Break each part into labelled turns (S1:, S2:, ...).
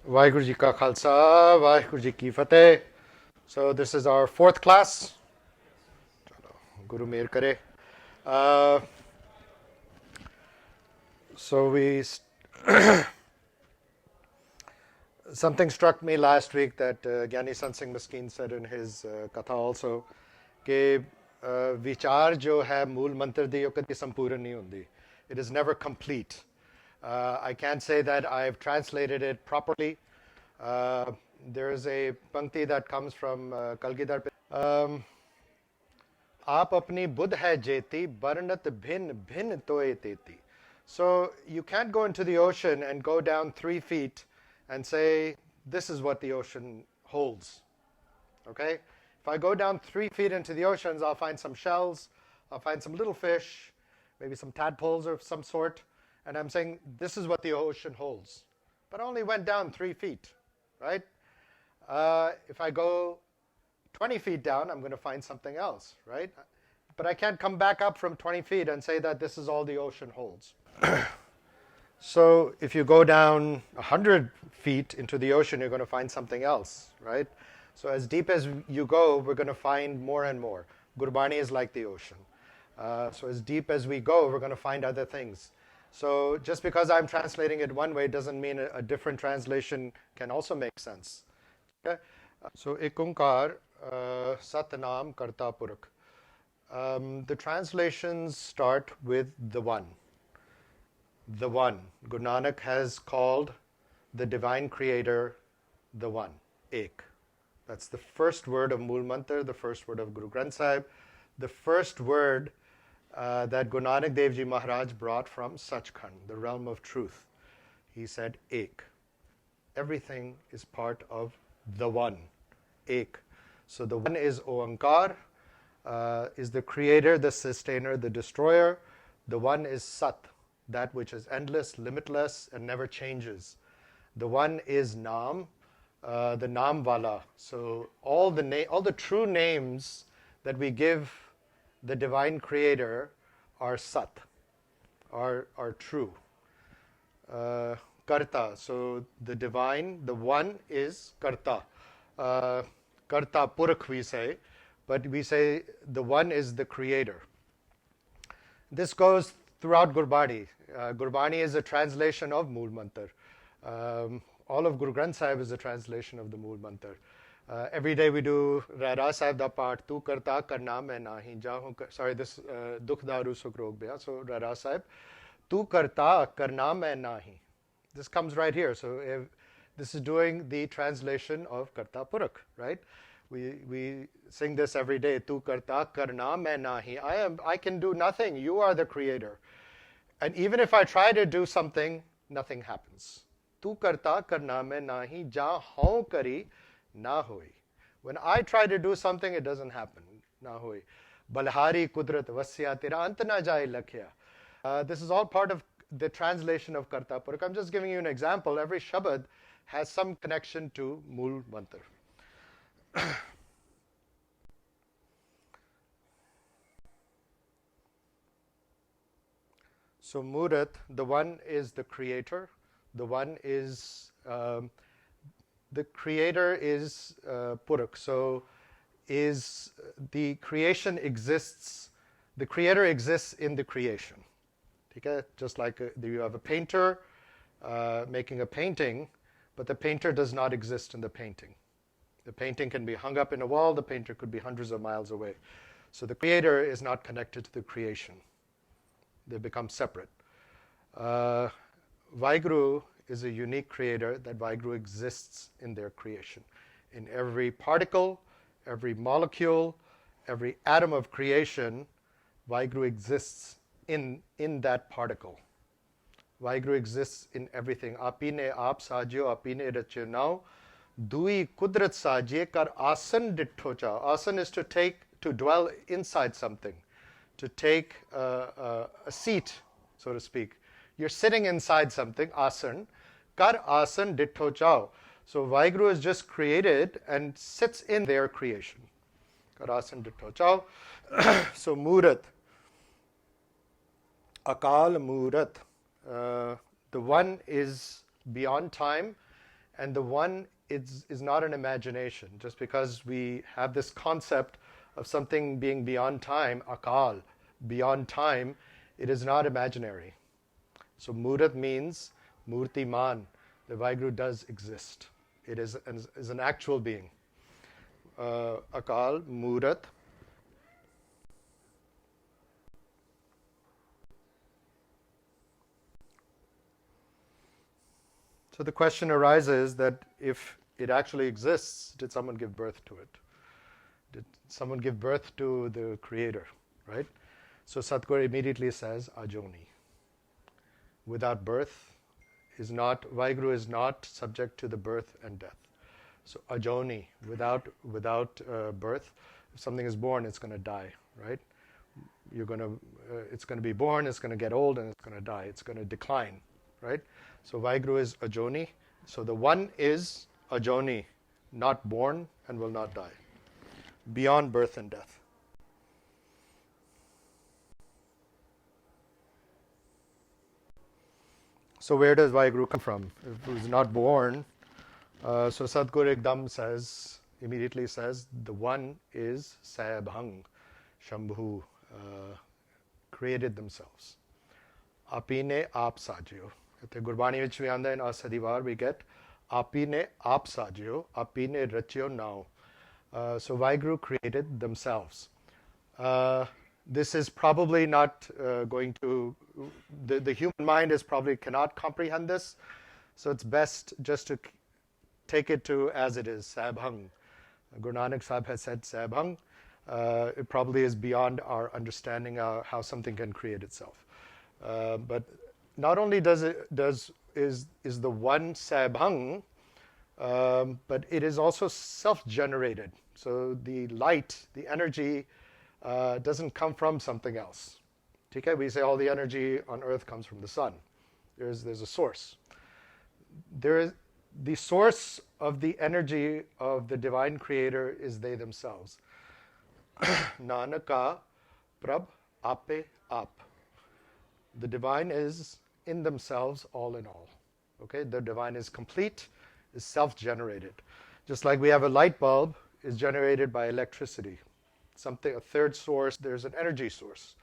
S1: Vaheguru Ji Ka Khalsa, Vaheguru Ji Ki Fateh. So this is our fourth class. Guru Mehr Kare. Uh, so something struck me last week that Gyani Sant Singh Maskeen said in his katha also, कि विचार जो है मूल मंत्र दी कभी संपूर्ण नहीं होती. It is never complete. I can't say that I've translated it properly. There is a pankti that comes from Kalgidhar. आप अपनी बुद्ध है जेती बरनत भिन्न भिन्न तोए तेती. So you can't go into the ocean and go down 3 feet and say, this is what the ocean holds. Okay? If I go down 3 feet into the oceans, I'll find some shells, I'll find some little fish, maybe some tadpoles of some sort, and I'm saying, this is what the ocean holds. But I only went down 3 feet, right? If I go 20 feet down, I'm going to find something else, right? But I can't come back up from 20 feet and say that this is all the ocean holds. So if you go down 100 feet into the ocean, you're going to find something else, right? So as deep as you go, we're going to find more and more. Gurbani is like the ocean. So as deep as we go, we're going to find other things. So just because I'm translating it one way doesn't mean a different translation can also make sense. Okay? So Ekunkar Satnam Karta Purakh. The translations start with the one. The one. Guru Nanak has called the divine creator the one. Ek. That's the first word of Mool Mantar, the first word of Guru Granth Sahib, the first word that Guru Nanak Dev Ji Maharaj brought from Sachkhand, the realm of truth. He said Ek. Everything is part of the one. Ek. So the one is Oankar, is the creator, the sustainer, the destroyer. The one is Sat, that which is endless, limitless, and never changes. The one is Naam, the Naam Wala. So all the true names that we give the divine creator are Sat, are true. Karta, so the divine, the one is Karta. Karta Purakh we say, but we say the one is the creator. This goes throughout Gurbani. Gurbani is a translation of Mool Mantar. All of Guru Granth Sahib is a translation of the Mool Mantar. Every day we do Rara Sahib da Path, Tu Karta Karna Main Nahi Jahu. Sorry, this Dukh Daru Sukh Rog Bhaya. So Rara Sahib, Tu Karta Karna Main Nahi. This comes right here. So this is doing the translation of Karta Purakh, right? We sing this every day. Tu karta karna main nahi. I can do nothing. You are the creator. And even if I try to do something, nothing happens. Tu karta karna main nahi. Ja hau kari na hoi. When I try to do something, it doesn't happen. Na hoi. Balhari kudrat vasya tera ant na jaye lakhya. This is all part of the translation of Karta Purakh. I'm just giving you an example. Every Shabad has some connection to Mool Mantar. So Murat, the one is the creator. The one is the creator is Purakh. So is the creation exists. The creator exists in the creation. Okay? Just like you have a painter making a painting, but the painter does not exist in the painting. The painting can be hung up in a wall. The painter could be hundreds of miles away. So the creator is not connected to the creation. They become separate. Vaheguru is a unique creator that Vaheguru exists in their creation. In every particle, every molecule, every atom of creation, Vaheguru exists in that particle. Vaheguru exists in everything. Apine aap sajyo, apine rachyo. Now, Dui kudrat sajye kar asan ditho cha. Asan is to dwell inside something, to take a seat, so to speak. You're sitting inside something, asan. Kar asan ditho chao. So Vaheguru is just created and sits in their creation. Kar asan ditho chao. So Murat. Akal Murat. The one is beyond time And the one is not an imagination. Just because we have this concept of something being beyond time, akal, beyond time, it is not imaginary. So Murat means Murtiman. The Vaheguru does exist. It is an actual being. Akal, Murat. So the question arises that if it actually exists, did someone give birth to it? Did someone give birth to the Creator, right? So Satguru immediately says, Ajoni. Without birth is not, Vaheguru is not subject to the birth and death. So Ajoni, without birth, if something is born, it's going to die, right? It's going to be born, it's going to get old, and it's going to die. It's going to decline, right? So Vaheguru is Ajoni. So the one is Ajoni, not born and will not die, beyond birth and death. So where does Vaheguru come from? If he was not born, so Sadguru Ekdam immediately says, the one is Sahib, Shambhu, created themselves. Apine aap sajyo. Gurbani which we under in Asadivar we get Apine aap sajyo, Apine rachyo now. So Vaheguru created themselves. This is probably not going to, the human mind is probably cannot comprehend this. So it's best just to take it to as it is, Sabhang. Guru Nanak Sahib has said Sabhang. It probably is beyond our understanding how something can create itself. But not only is the one Sabhang, but it is also self-generated. So the light, the energy, doesn't come from something else. Okay? We say all the energy on earth comes from the sun. There's a source. The source of the energy of the divine creator is they themselves. Nanaka prab ape ap. The divine is in themselves all in all. Okay? The divine is complete, is self-generated. Just like we have a light bulb is generated by electricity. A third source, there's an energy source.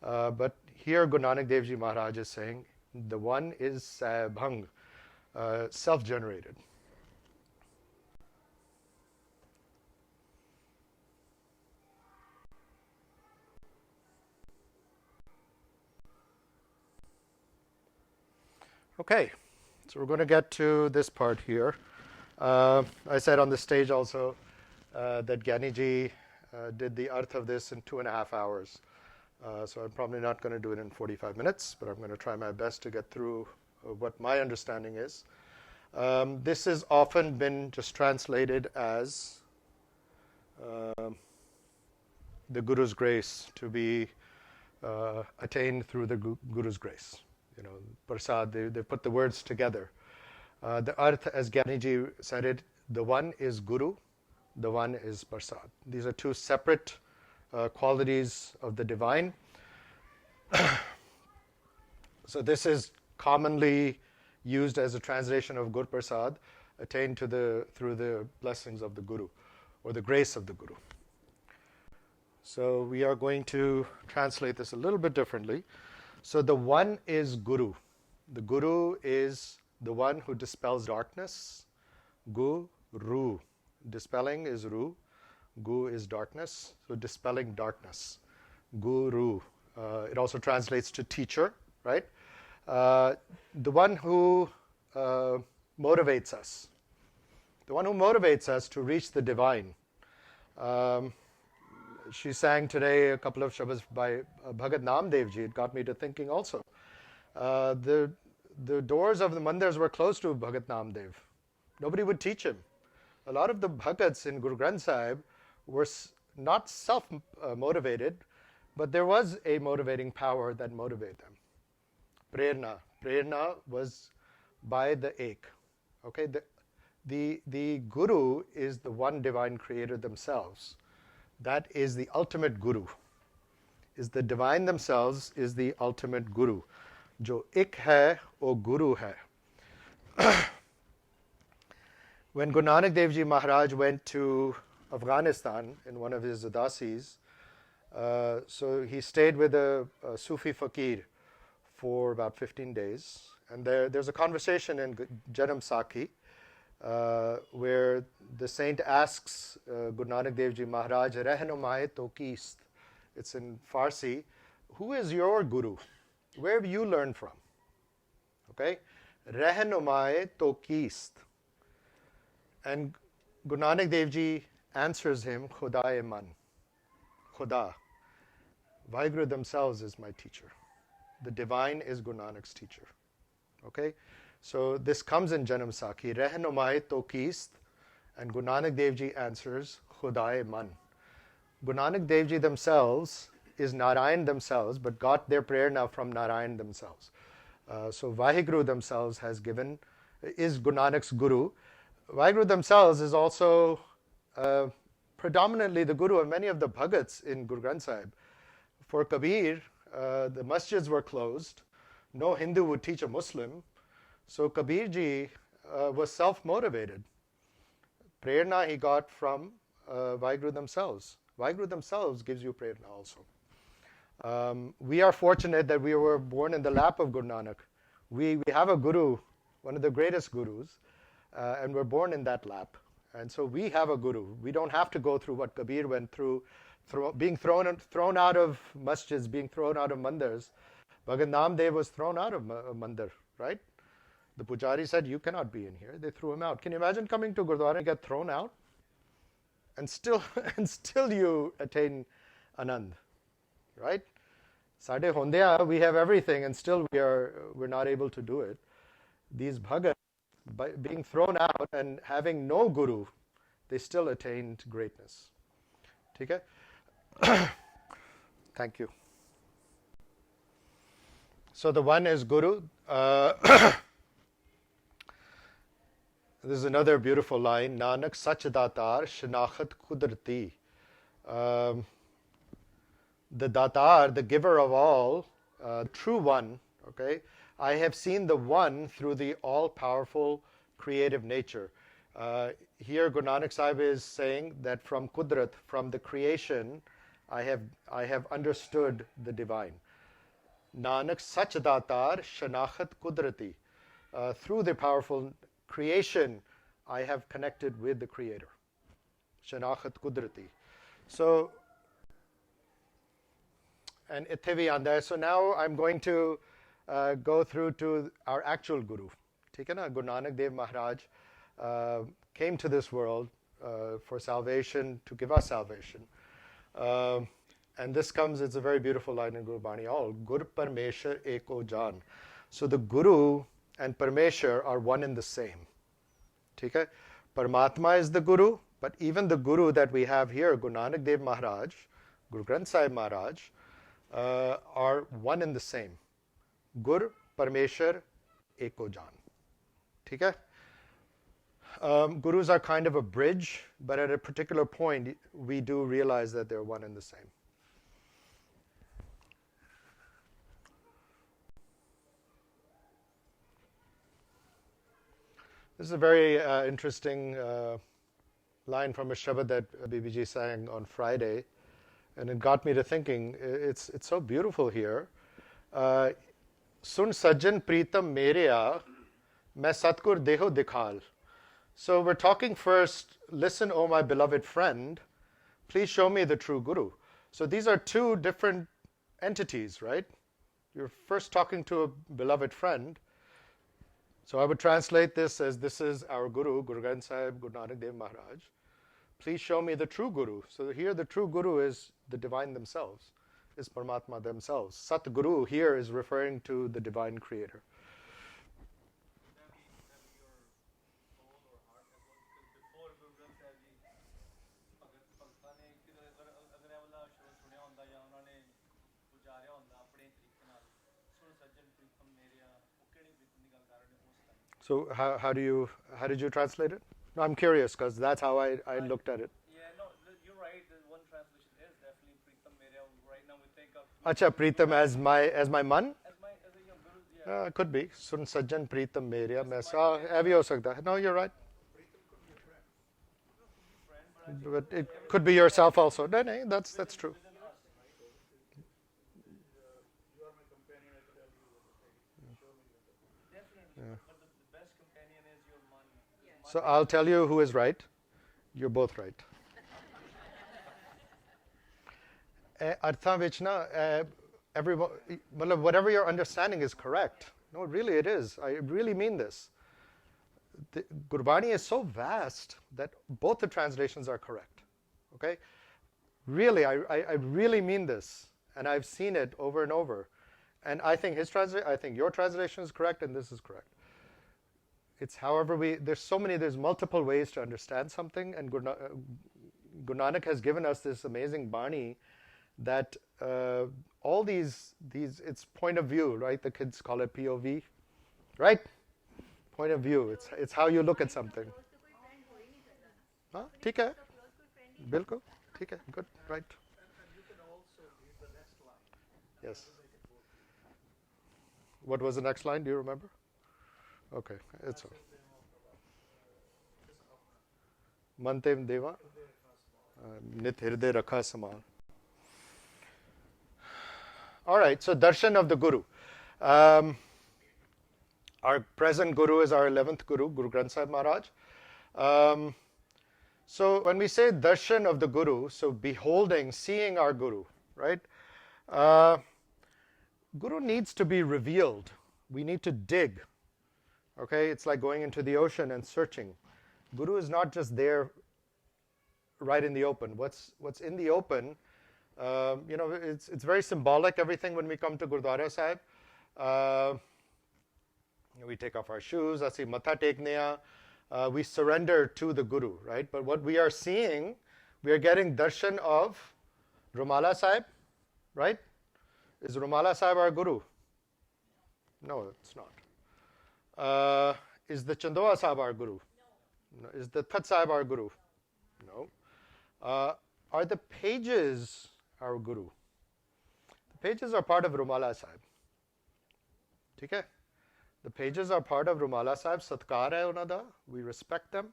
S1: But here Guru Nanak Dev Ji Maharaj is saying, the one is Sabhang, self-generated. Okay, so we're going to get to this part here. I said on the stage also that Gyaniji did the arth of this in 2.5 hours. So I'm probably not going to do it in 45 minutes, but I'm going to try my best to get through what my understanding is. This has often been just translated as the Guru's grace, to be attained through the Guru's grace. You know, Prasad, they put the words together. The arth, as Gyaniji said it, the one is Guru, the one is Prasad. These are two separate qualities of the divine. So this is commonly used as a translation of Gur Prasad, attained through the blessings of the Guru, or the grace of the Guru. So we are going to translate this a little bit differently. So the one is Guru. The Guru is the one who dispels darkness. Guru. Dispelling is Ru. Gu is darkness. So dispelling darkness. Guru. It also translates to teacher, right? The one who motivates us. The one who motivates us to reach the divine. She sang today a couple of shabas by Bhagat Namdev Ji. It got me to thinking also. The doors of the mandirs were closed to Bhagat Namdev. Nobody would teach him. A lot of the Bhagats in Guru Granth Sahib were not self-motivated, but there was a motivating power that motivated them. Prerna. Prerna was by the Ek. Okay? The Guru is the one divine creator themselves. That is the ultimate Guru. Is the divine themselves is the ultimate Guru. Jo ik hai, wo Guru hai. When Guru Nanak Dev Ji Maharaj went to Afghanistan in one of his udasis, so he stayed with a Sufi fakir for about 15 days. And there's a conversation in Janam Sakhi where the saint asks Guru Nanak Dev Ji Maharaj, Rehnumaye to kist. It's in Farsi. Who is your guru? Where have you learned from? Okay? Rehnumaye to kist. And Guru Nanak Dev Ji answers him, Khuda-e man. Khuda. Vaheguru themselves is my teacher. The divine is Guru Nanak's teacher. Okay? So this comes in Janam Sakhi. Rehnumaye to kist. And Guru Nanak Dev Ji answers, Khuda-e man. Guru Nanak Dev Ji themselves is Narayan themselves, but got their prayer from Narayan themselves. So Vaheguru themselves is Guru Nanak's guru. Vaheguru themselves is also predominantly the guru of many of the bhagats in Guru Granth Sahib. For Kabir, the masjids were closed. No Hindu would teach a Muslim. So Kabir ji was self-motivated. Prerna he got from Vaheguru themselves. Vaheguru themselves gives you prerna also. We are fortunate that we were born in the lap of Guru Nanak. We have a guru, one of the greatest gurus, and we're born in that lap. And so we have a guru. We don't have to go through what Kabir went through, being thrown out of masjids, being thrown out of mandars. Bhagat Namdev was thrown out of mandar, right? The pujari said, you cannot be in here. They threw him out. Can you imagine coming to Gurdwara and get thrown out? And still you attain Anand, right? Sade Hondeya, we have everything and still we're not able to do it. These bhagats, by being thrown out and having no guru, they still attained greatness. Okay? Thank you. So the one is guru. This is another beautiful line. Nanak sach datar shanakhat kudrati. The datar, the giver of all, true one, okay? I have seen the one through the all-powerful creative nature. Here Guru Nanak Sahib is saying that from Kudrat, from the creation, I have understood the divine. Nanak sach datar shanakhat kudrati. Through the powerful creation, I have connected with the Creator. Shanakhat kudrati. So, and ithevi anda. So now I'm going to go through to our actual Guru. Theek hai na? Guru Nanak Dev Maharaj came to this world for salvation, to give us salvation. And this comes, it's a very beautiful line in Guru Bani all. Gur Parmeshwar Eko Jan. So the Guru and Parmeshwar are one and the same. Theek hai? Paramatma is the Guru, but even the Guru that we have here, Guru Nanak Dev Maharaj, Guru Granth Sahib Maharaj, are one and the same. Gur, Parmeshwar, Eko Jan. Theek hai? Gurus are kind of a bridge, but at a particular point, we do realize that they're one and the same. This is a very interesting line from a Shabad that Bibiji sang on Friday, and it got me to thinking, it's so beautiful here. Sun sajjan pritam mereya, main satgur deho dikhal. So we're talking first, listen, O my beloved friend, please show me the true Guru. So these are two different entities, right? You're first talking to a beloved friend. So I would translate this as, this is our Guru, Guru Granth Sahib, Guru Nanak Dev Maharaj. Please show me the true Guru. So here the true Guru is the divine themselves, is Paramatma themselves. Sat Guru here is referring to the divine creator. So how did you translate it? No, I'm curious because that's how I looked at it.
S2: Yeah, no, you're right. One translation is definitely Pritam Meria. Right now we think of
S1: Acha, Pritam as my man?
S2: as a young guru. Yeah.
S1: Could be. Sun Sajjan Pritam Meria. Main sa, no, you're right. But it could be yourself also. No, no, that's true.
S2: Definitely. But the best companion is your man.
S1: So I'll tell you who is right. You're both right. Artha vich na everyone, whatever your understanding is correct. No, really it is. I really mean this. The Gurbani is so vast that both the translations are correct. Okay? Really, I really mean this. And I've seen it over and over. And I think I think your translation is correct and this is correct. It's however there's multiple ways to understand something, and Guru Nanak has given us this amazing Bani that all these it's point of view, right? The kids call it POV, right? Point of view. It's how you look at something. हाँ ठीक है बिल्कुल ठीक है good right.
S2: And you can also read the next line.
S1: Yes. What was the next line? Do you remember? Okay, it's all. Mantev Deva Nit Hirde Rakha Samal. All right, so darshan of the Guru. Our present Guru is our 11th Guru, Guru Granth Sahib Maharaj. So when we say darshan of the Guru, so beholding, seeing our Guru, right? Guru needs to be revealed. We need to dig. Okay, it's like going into the ocean and searching. Guru is not just there right in the open. What's in the open, it's very symbolic, everything when we come to Gurdwara Sahib. We take off our shoes, asi matha tekneya, we surrender to the Guru, right? But what we are seeing, we are getting darshan of Rumala Sahib, right? Is Rumala Sahib our Guru? No, it's not. Is the Chandoa Sahib our Guru? No. Is the That Sahib our Guru? No. Are the pages our Guru? The pages are part of Rumala Sahib. Okay? The pages are part of Rumala Sahib. Satkar hai unada. We respect them.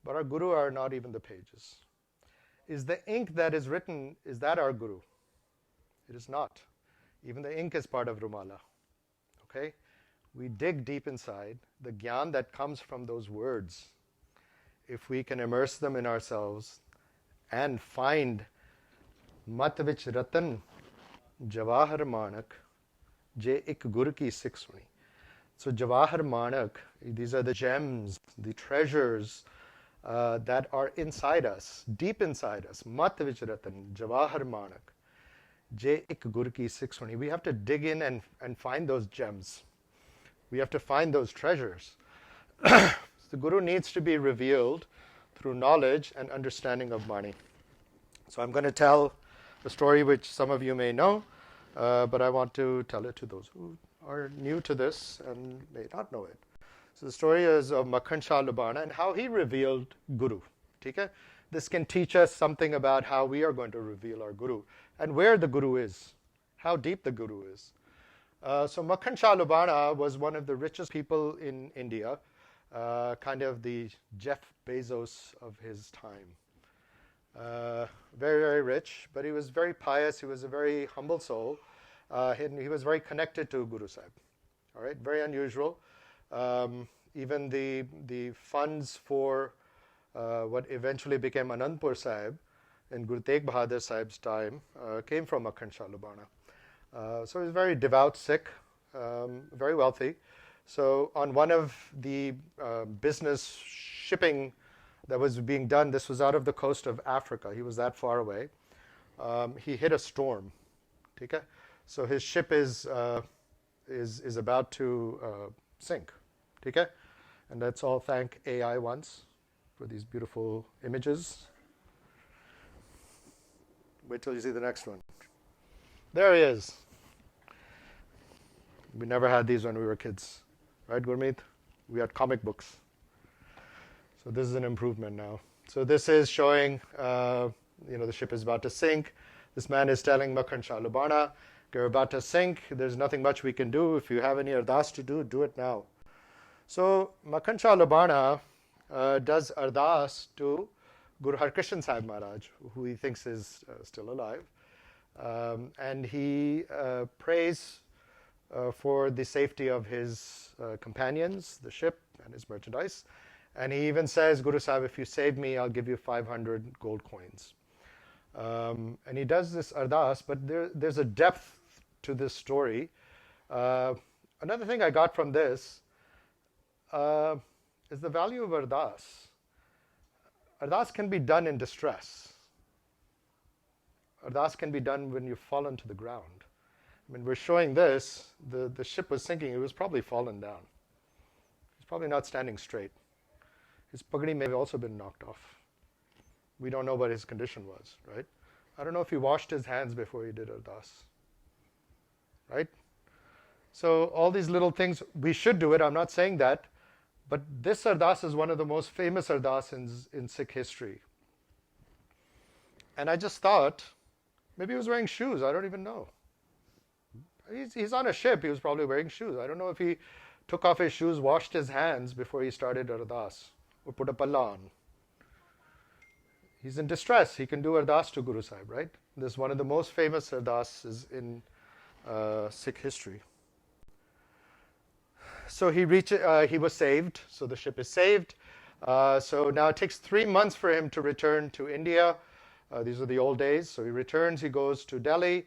S1: But our Guru are not even the pages. Is the ink that is written, is that our Guru? It is not. Even the ink is part of Rumala. Okay? We dig deep inside the gyan that comes from those words. If we can immerse them in ourselves and find mat vich ratan jawahar manak je ik gur ki sikh suni. So jawahar manak, these are the gems, the treasures that are inside us, deep inside us. Mat vich ratan jawahar manak je ik gur ki sikh suni. We have to dig in and find those gems. We have to find those treasures. The Guru needs to be revealed through knowledge and understanding of Mani. So I'm going to tell a story which some of you may know, but I want to tell it to those who are new to this and may not know it. So the story is of Makhan Shah Lubana and how he revealed Guru. Okay? This can teach us something about how we are going to reveal our Guru and where the Guru is, how deep the Guru is. So Makhan Shah Lubana was one of the richest people in India, kind of the Jeff Bezos of his time. Very, very rich, but he was very pious. He was a very humble soul. He was very connected to Guru Sahib. All right, very unusual. Even the funds for what eventually became Anandpur Sahib in Guru Tegh Bahadur Sahib's time came from Makhan Shah Lubana. So he was very devout Sikh, very wealthy. So on one of the business shipping that was being done, this was out of the coast of Africa. He was that far away. He hit a storm. Okay? So his ship is about to sink. Okay? And let's all thank AI once for these beautiful images. Wait till you see the next one. There he is. We never had these when we were kids. Right, Gurmeet? We had comic books. So this is an improvement now. So this is showing, the ship is about to sink. This man is telling Makhan Shah Lubana, you're about to sink. There's nothing much we can do. If you have any ardas to do it now. So Makhan Shah Lubana does ardas to Guru Harkrishan Sahib Maharaj, who he thinks is still alive. And he prays for the safety of his companions, the ship, and his merchandise. And he even says, Guru Sahib, if you save me, I'll give you 500 gold coins. And he does this ardas, but there's a depth to this story. Another thing I got from this is the value of ardas. Ardas can be done in distress. Ardas can be done when you've fallen to the ground. I mean, we're showing this. The ship was sinking. It was probably fallen down. It's probably not standing straight. His pagadi may have also been knocked off. We don't know what his condition was, right? I don't know if he washed his hands before he did ardas, right? So all these little things, we should do it. I'm not saying that. But this ardas is one of the most famous ardas in Sikh history. And I just thought, maybe he was wearing shoes. I don't even know. He's on a ship. He was probably wearing shoes. I don't know if he took off his shoes, washed his hands before he started ardas, or put a palla on. He's in distress. He can do ardas to Guru Sahib, right? This is one of the most famous ardases in Sikh history. So he was saved. So the ship is saved. So now it takes 3 months for him to return to India. These are the old days. So he returns. He goes to Delhi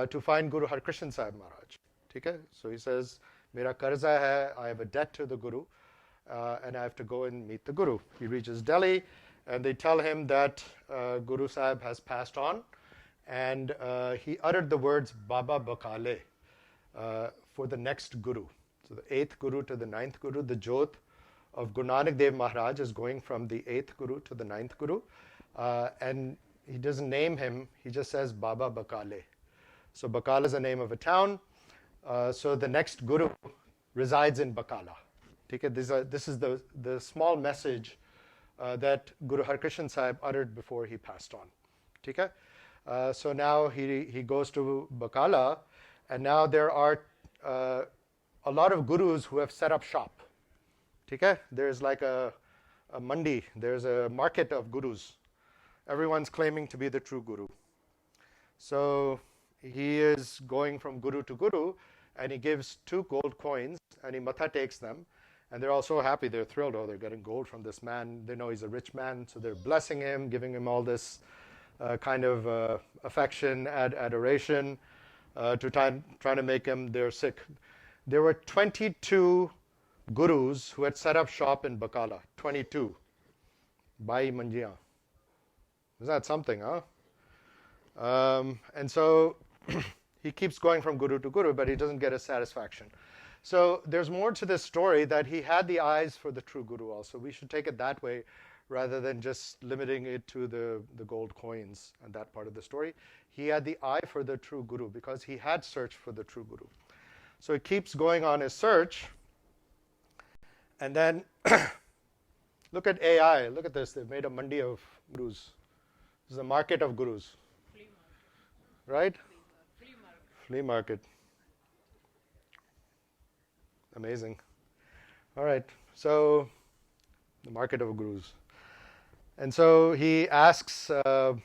S1: to find Guru Harkrishan Sahib Maharaj. Okay? So he says, "Mera karza hai. I have a debt to the Guru, and I have to go and meet the Guru." He reaches Delhi, and they tell him that Guru Sahib has passed on, and he uttered the words "Baba Bakale" for the next Guru. So the 8th Guru to the 9th Guru, the Jot of Guru Nanak Dev Maharaj is going from the 8th Guru to the 9th Guru. And he doesn't name him, he just says Baba Bakale. So Bakala is the name of a town. So the next Guru resides in Bakala. This is the small message that Guru Harkrishan Sahib uttered before he passed on. So now he goes to Bakala, and now there are a lot of gurus who have set up shop. There's like a mandi, there's a market of gurus. Everyone's claiming to be the true guru. So he is going from guru to guru, and he gives 2 gold coins, and he matha takes them. And they're all so happy, they're thrilled. Oh, they're getting gold from this man. They know he's a rich man, so they're blessing him, giving him all this kind of affection, adoration, to try to make him their Sikh. There were 22 gurus who had set up shop in Bakala. 22. Bai manjiyan. Is that something, huh? And so he keeps going from guru to guru, but he doesn't get a satisfaction. So there's more to this story, that he had the eyes for the true guru also. We should take it that way rather than just limiting it to the gold coins and that part of the story. He had the eye for the true guru because he had searched for the true guru. So he keeps going on his search. And then look at AI. Look at this. They've made a mandi of gurus. This is a market of gurus.
S3: Flea market.
S1: Right?
S3: Flea market.
S1: Flea market. Amazing. All right. So the market of gurus. And so he asks a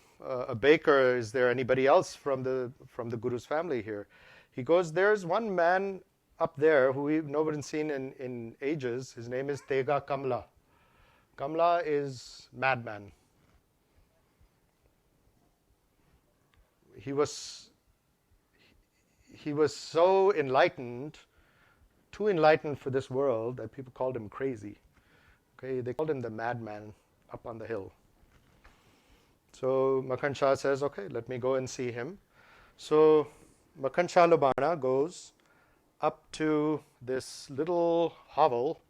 S1: baker, is there anybody else from the guru's family here? He goes, there's one man up there who nobody's seen in ages. His name is Tega Kamla. Kamla is madman. He was so enlightened, too enlightened for this world, that people called him crazy. Okay, they called him the madman up on the hill. So Makhan Shah says, okay, let me go and see him. So Makhan Shah Lubana goes up to this little hovel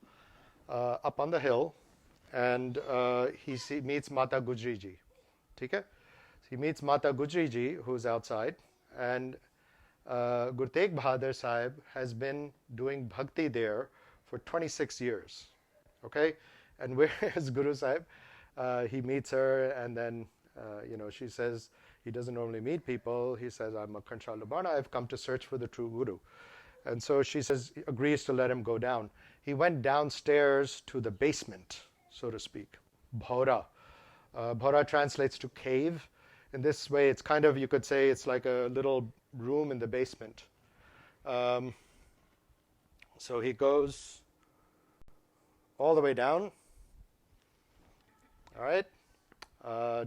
S1: up on the hill, and he meets Mata Gujri ji. Okay? He meets Mata Gujri ji, who's outside, and Guru Tegh Bahadur Sahib has been doing bhakti there for 26 years. Okay? And where is Guru Sahib? He meets her, and then she says, he doesn't normally meet people. He says, I'm Makhan Shah Lubana. I've come to search for the true Guru. And so she says, agrees to let him go down. He went downstairs to the basement, so to speak, Bhaura. Bhora translates to cave. In this way, it's kind of, you could say, it's like a little room in the basement. So he goes all the way down, all right,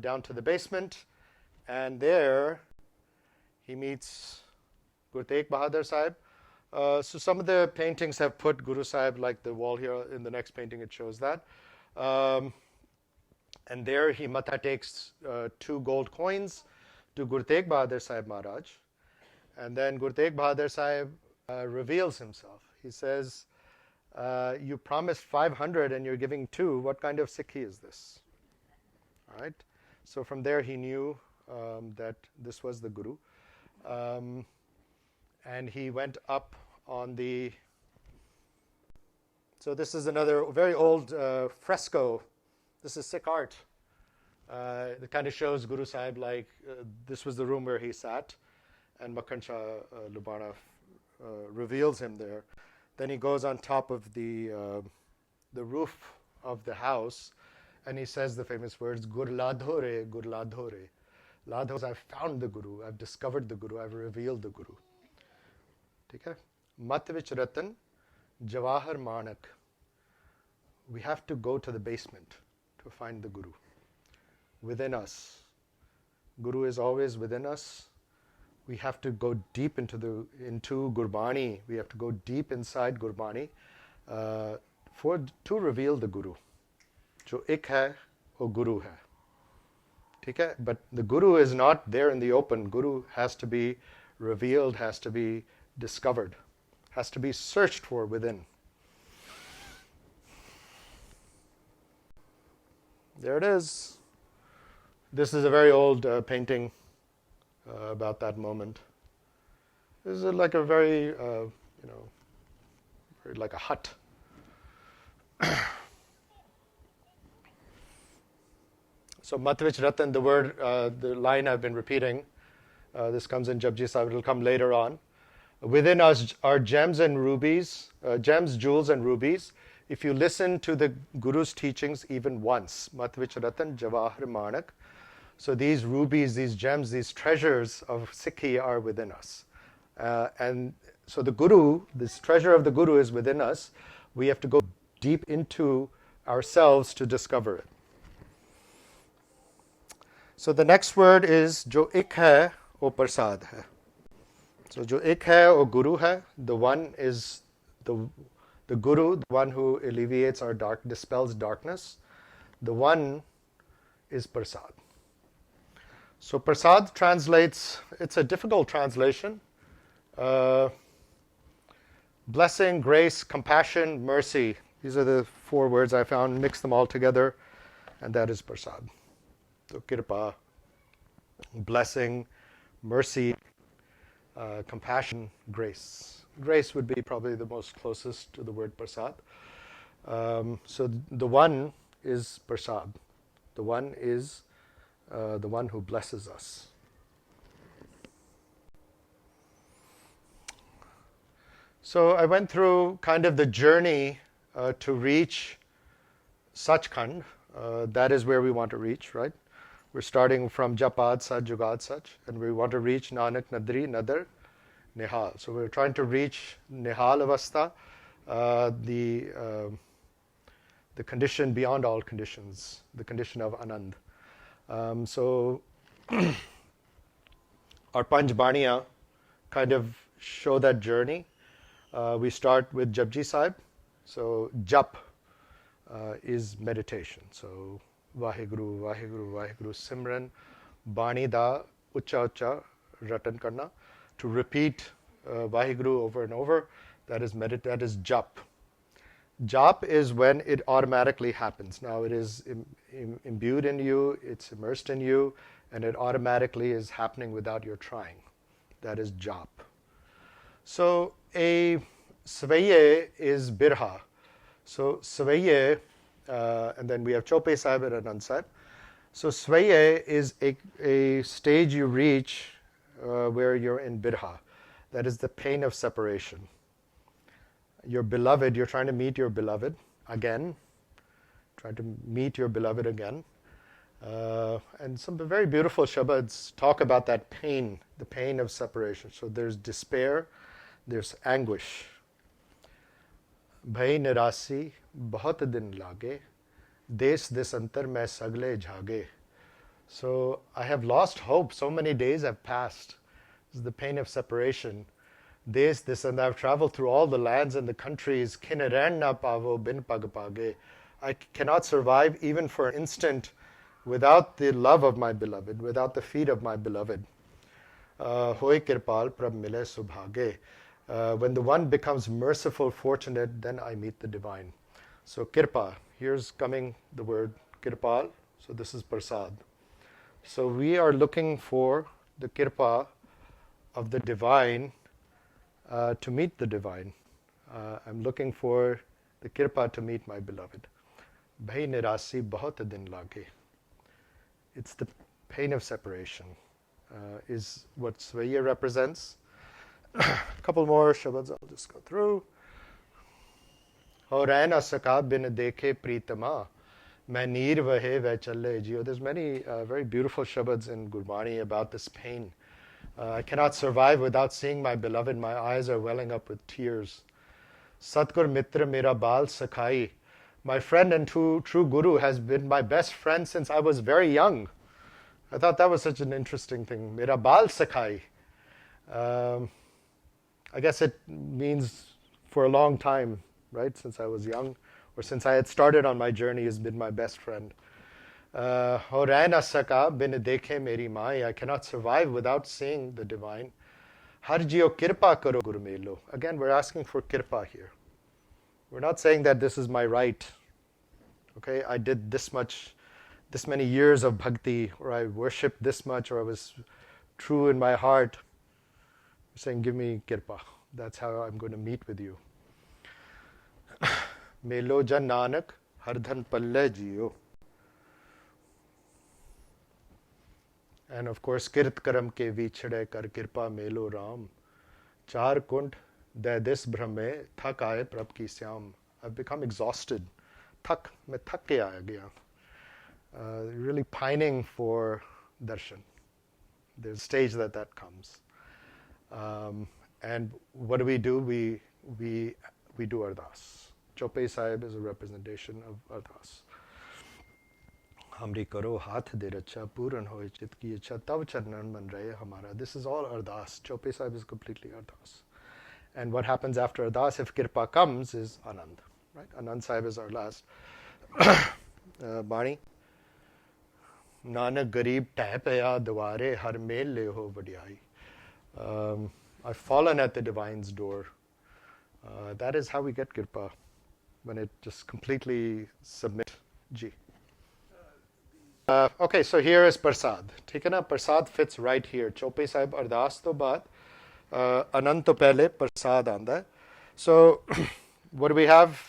S1: down to the basement, and there he meets Guru Tegh Bahadur Sahib. So some of the paintings have put Guru Sahib, like the wall here in the next painting, it shows that. And there he matha takes 2 gold coins to Guru Tegh Bahadur Sahib Maharaj. And then Guru Tegh Bahadur Sahib reveals himself. He says, you promised 500 and you're giving 2. What kind of Sikhi is this? All right. So from there he knew that this was the Guru. And he went up on the... So this is another very old fresco. This is Sikh art. It kind of shows Guru Sahib like this was the room where he sat, and Makhan Shah Lubana reveals him there. Then he goes on top of the roof of the house, and he says the famous words, Gur Ladhore, Gur Ladhore. Ladhos, I've found the Guru, I've discovered the Guru, I've revealed the Guru. Okay? Mat vich ratan, Jawahar Manak. We have to go to the basement to find the Guru. Within us. Guru is always within us. We have to go deep into Gurbani. We have to go deep inside Gurbani to reveal the Guru. Jo ik hai, wo Guru hai. Okay? But the Guru is not there in the open. Guru has to be revealed, has to be discovered, has to be searched for within. There it is. This is a very old painting about that moment. This is like a very, very like a hut. So Matvich Ratan, the word, the line I've been repeating, this comes in Japji Sahib, it'll come later on. Within us are gems and rubies, gems, jewels and rubies. If you listen to the Guru's teachings even once, Matvich Ratan, Jawahar Manak. So these rubies, these gems, these treasures of Sikhi are within us. And so the Guru, this treasure of the Guru is within us. We have to go deep into ourselves to discover it. So the next word is Jo ik hai, wo prasad hai. So Jo ik hai, wo Guru hai. The one is the Guru, the one who alleviates our dispels darkness. The one is prasad. So prasad translates, it's a difficult translation. Blessing, grace, compassion, mercy. These are the 4 words I found. Mix them all together, and that is prasad. So kirpa, blessing, mercy, compassion, grace. Grace would be probably the most closest to the word prasad. So the one is prasad. The one is the one who blesses us. So I went through kind of the journey to reach Sachkhand. That is where we want to reach, right? We're starting from Japad Sach, Jugad Sach, and we want to reach Nanak, Nadri, Nadar, Nihal. So we're trying to reach Nihal Avastha, the condition beyond all conditions, the condition of Anand. So our Panch Baniya kind of show that journey. We start with Japji Sahib. So Jap is meditation. So Vaheguru, Vaheguru, Vaheguru, Simran, Bani da Ucha Ucha Ratan Karna. To repeat Vaheguru over and over, that is Jap. Jap is when it automatically happens. Now it is imbued in you, it's immersed in you, and it automatically is happening without your trying. That is Jap. So a Svaiye is Birha. So Svaiye, and then we have Chope Sahib and Anand Sahib. So Svaiye is a stage you reach where you're in Birha. That is the pain of separation. Your beloved, you're trying to meet your beloved again. Trying to meet your beloved again. And some very beautiful shabads talk about that pain, the pain of separation. So there's despair, there's anguish. Bhai nirasi bahut din lage, des desantar mein sagle jhage. So I have lost hope. So many days have passed. This is the pain of separation. Des desand, I've traveled through all the lands and the countries. Kinaran na pavo bin pag page. I cannot survive even for an instant without the love of my beloved, without the feet of my beloved. Hoy kirpal prab mile subhage. When the one becomes merciful, fortunate, then I meet the divine. So kirpa, here's coming the word kirpal. So this is prasad. So we are looking for the kirpa of the divine to meet the divine. I'm looking for the kirpa to meet my beloved. Bhai nirasi bahut din lage. It's the pain of separation, is what Svaya represents. A couple more shabads I'll just go through. Ho reh na saka bin dekhe pritama, main neer vahe veh challe jiyo. There's many very beautiful shabads in Gurbani about this pain. I cannot survive without seeing my beloved. My eyes are welling up with tears. Satgur mitra mera bal sakhai. My friend and true guru has been my best friend since I was very young. I thought that was such an interesting thing. Mera bal sakhai. I guess it means for a long time, right? Since I was young, or since I had started on my journey, has been my best friend. Ho reh na saka bin dekhe meri mai. I cannot survive without seeing the divine. Har jiyo kirpa karo guru melo. Again, we're asking for kirpa here. We're not saying that this is my right. Okay, I did this many years of bhakti, or I worshipped this much, or I was true in my heart. We're saying, give me kirpa. That's how I'm going to meet with you. Melo jan nanak hardhan palle jiyo. And of course, kirt karam ke vichhade kar kirpa melo ram. Char kunt de dis brahme thak aaye prab ki syam. I've become exhausted. Thak, main thak ke aaya gaya. Really pining for darshan. There's a stage that comes. And what do? We do ardas. Chopei Sahib is a representation of ardas. Hamri karo haath de racha puran hoye chit ki ichha tav charnan man rahe hamara. This is all ardas. Chopei Sahib is completely ardas. And what happens after ardas, if kirpa comes, is Anand. Right? Anand Sahib is our last. Bani. Nanak garib teh paya dware har mel le ho vadiyai. I've fallen at the divine's door. That is how we get kirpa, when it just completely submit. Ji. Okay, so here is Prasad. ठीक है ना? Prasad fits right here. Chopei Sahib Ardas to baad, Anand to pehle Prasad aanda hai. So, what do we have?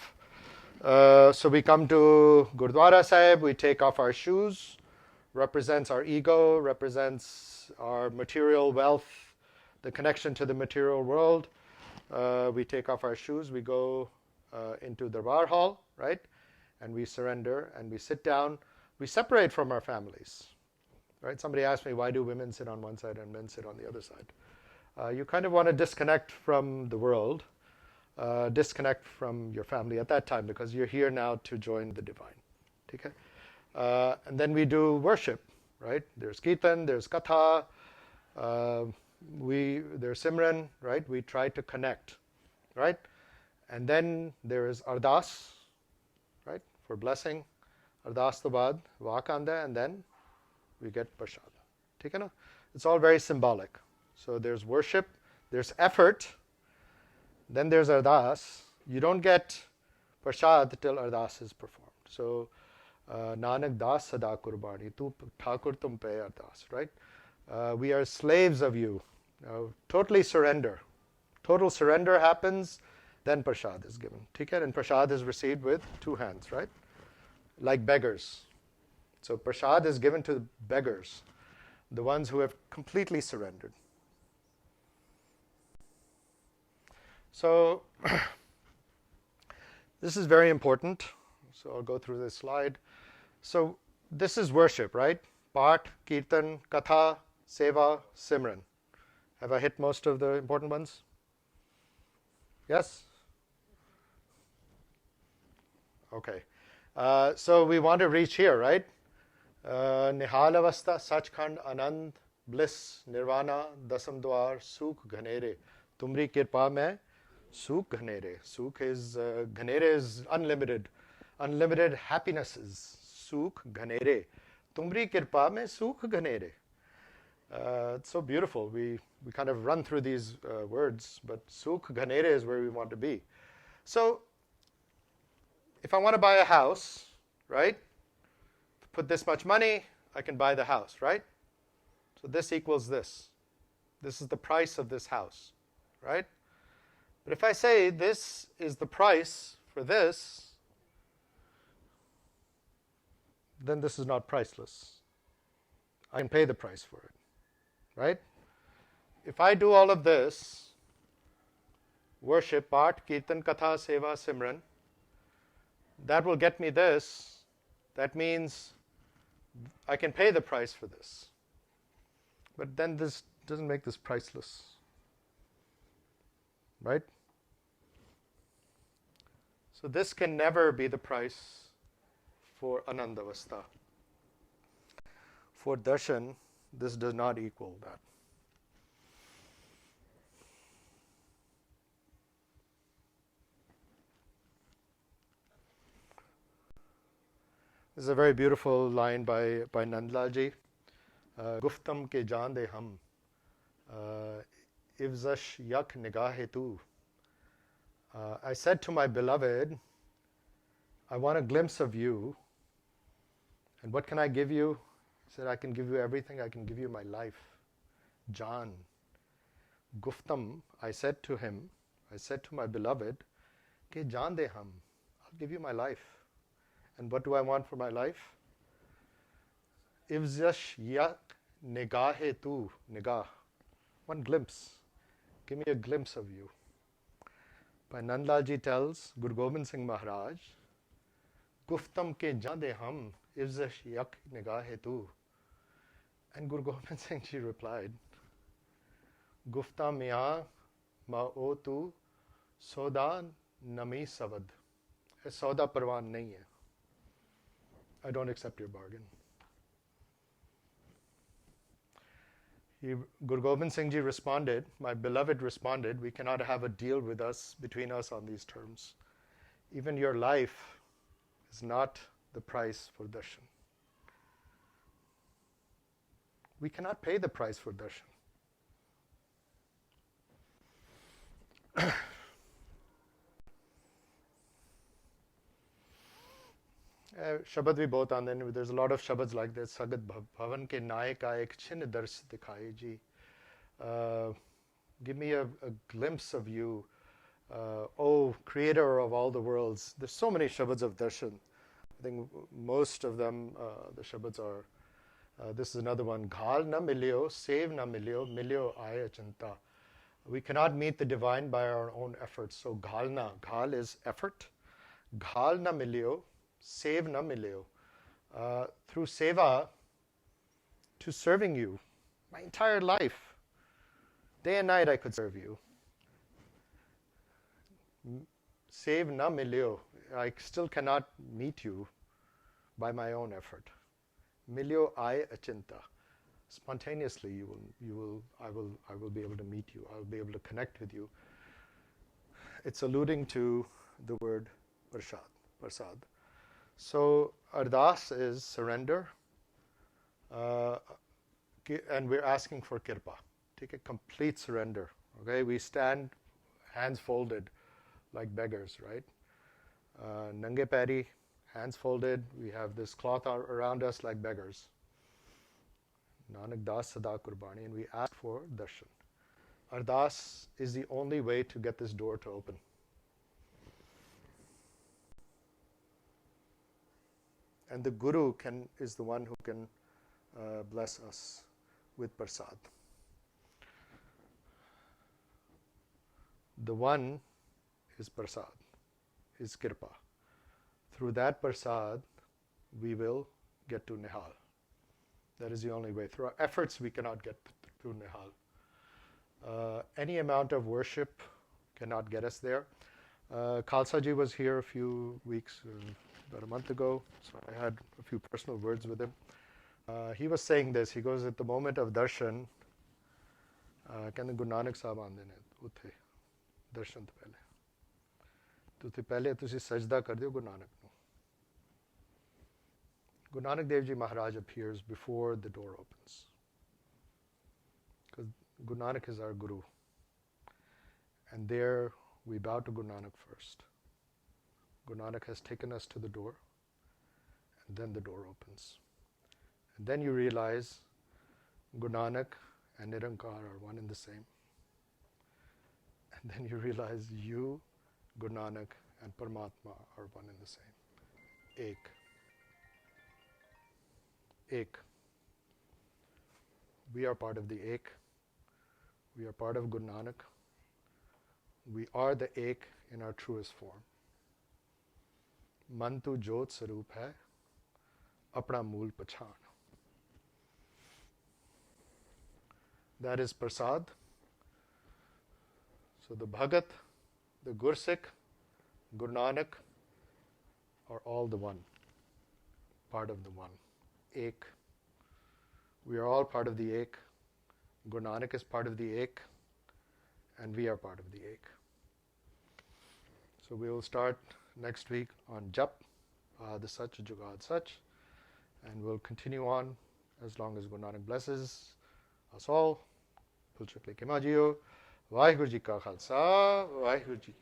S1: So we come to Gurdwara Sahib, we take off our shoes, represents our ego, represents our material wealth, the connection to the material world. We take off our shoes, we go into the Darbar Hall, right? And we surrender and we sit down. We separate from our families, right? Somebody asked me, why do women sit on one side and men sit on the other side? You kind of want to disconnect from the world, disconnect from your family at that time, because you're here now to join the divine. Okay? And then we do worship, right? There's Kirtan, there's Katha, there's Simran, right? We try to connect, right? And then there is Ardas, right? For blessing. Ardas to baad, Vak aanda, and then we get Prasad. ठीक है ना? It's all very symbolic. So there's worship, there's effort, then there's Ardas. You don't get Prasad till Ardas is performed. So Nanak Das Sada Kurbani, Tu Thakur Tum Pe Ardas, right? We are slaves of you. Totally surrender. Total surrender happens, then Prasad is given. ठीक है? And Prasad is received with two hands, right? Like beggars. So Prasad is given to beggars, the ones who have completely surrendered. So this is very important. So I'll go through this slide. So this is worship, right? Paat, Kirtan, Katha, Seva, Simran. Have I hit most of the important ones? Yes? Okay. So we want to reach here, right? Nihalavasta, Sachkhand, Anand, Bliss, Nirvana, Dasam Dwar, Sukh, Ghanere. Tumri Kirpa mein, Sukh, Ghanere. Sukh is, Ghanere is unlimited. Unlimited happinesses. Sukh, Ghanere. Tumri Kirpa mein, Sukh, Ghanere. It's so beautiful. We kind of run through these words, but Sukh, Ghanere is where we want to be. So, if I want to buy a house, right? Put this much money, I can buy the house, right? So this equals this. This is the price of this house, right? But if I say this is the price for this, then this is not priceless. I can pay the price for it, right? If I do all of this, worship, Paat, Kirtan, Katha, Seva, Simran, that will get me this. That means I can pay the price for this. But then this doesn't make this priceless. Right? So this can never be the price for Anandavastha. For darshan, this does not equal that. This is a very beautiful line by Nandlal ji. Guftam ke jaan de hum, ivzash yak nigahe tu. I said to my beloved, I want a glimpse of you. And what can I give you? He said, I can give you everything. I can give you my life. Jaan. Guftam, I said to him, I said to my beloved, ke jaan de hum. I'll give you my life. And what do I want for my life? Ivzash yak nigahe tu. Nigah. One glimpse. Give me a glimpse of you. By Nandlal ji tells Guru Gobind Singh Maharaj, Guftam ke jaan de hum, ivzash yak nigahe tu. And Guru Gobind Singh ji replied, Gufta miya ma o tu soda nami savad. A soda parwan nahi hai. I don't accept your bargain. Guru Gobind Singh Ji responded, my beloved responded, we cannot have a deal with us, between us on these terms. Even your life is not the price for darshan. We cannot pay the price for darshan. Shabad bhi bahut aande hain. There's a lot of shabads like this. Sagat bhavan ke naayaka ek chin dars dikhaye ji. Give me a glimpse of you, O creator of all the worlds. There's so many shabads of darshan. I think most of them, the shabads are, this is another one. Ghal na milyo, save na milyo aya chanta. We cannot meet the divine by our own efforts. So ghal is effort. Ghal na milyo, save na milyo. Through seva, to serving you, my entire life, day and night I could serve you. Save na milyo. I still cannot meet you by my own effort. Milyo I achinta. Spontaneously, I will be able to meet you. I will be able to connect with you. It's alluding to the word prasad. So ardas is surrender, and we're asking for kirpa. Take a complete surrender. Okay, we stand, hands folded, like beggars, right? Nange peri, hands folded. We have this cloth around us like beggars. Nanak das sada kurbani, and we ask for darshan. Ardas is the only way to get this door to open. And the Guru is the one who can bless us with prasad. The one is prasad, is kirpa. Through that prasad, we will get to Nihal. That is the only way. Through our efforts, we cannot get to Nihal. Any amount of worship cannot get us there. Khalsa Ji was here a few weeks, about a month ago, so I had a few personal words with him. He was saying this. He goes, at the moment of darshan, ਕਹਿੰਦੇ ਗੁਰੂ ਨਾਨਕ ਸਾਹਿਬ ਆਉਂਦੇ ਨੇ ਉੱਥੇ ਦਰਸ਼ਨ ਤੋਂ ਪਹਿਲੇ ਤੁਸੀਂ ਪਹਿਲੇ ਤੁਸੀਂ ਸਜਦਾ ਕਰਦੇ ਹੋ ਗੁਰੂ ਨਾਨਕ ਨੂੰ. Guru Nanak Dev Ji Maharaj appears before the door opens. Because Guru Nanak is our Guru. And there we bow to Guru Nanak first. Guru Nanak has taken us to the door, and then the door opens. And then you realize Guru Nanak and Nirankar are one and the same. And then you realize you, Guru Nanak, and Paramatma are one and the same. Ek. Ek. We are part of the Ek. We are part of Guru Nanak. We are the Ek in our truest form. Man tu jot saroop hai, apna mool pachan. That is prasad. So the Bhagat, the Gursikh, Guru Nanak are all the one, part of the one. Ek. We are all part of the Ek. Guru Nanak is part of the Ek, and we are part of the Ek. So we will start next week on Jap, the Sach, Jugad Sach, and we'll continue on as long as Guru Nanak blesses us all. Pulchakle Kema Jiyo, Vaheguru Ji Ka Khalsa, Vaheguru Ji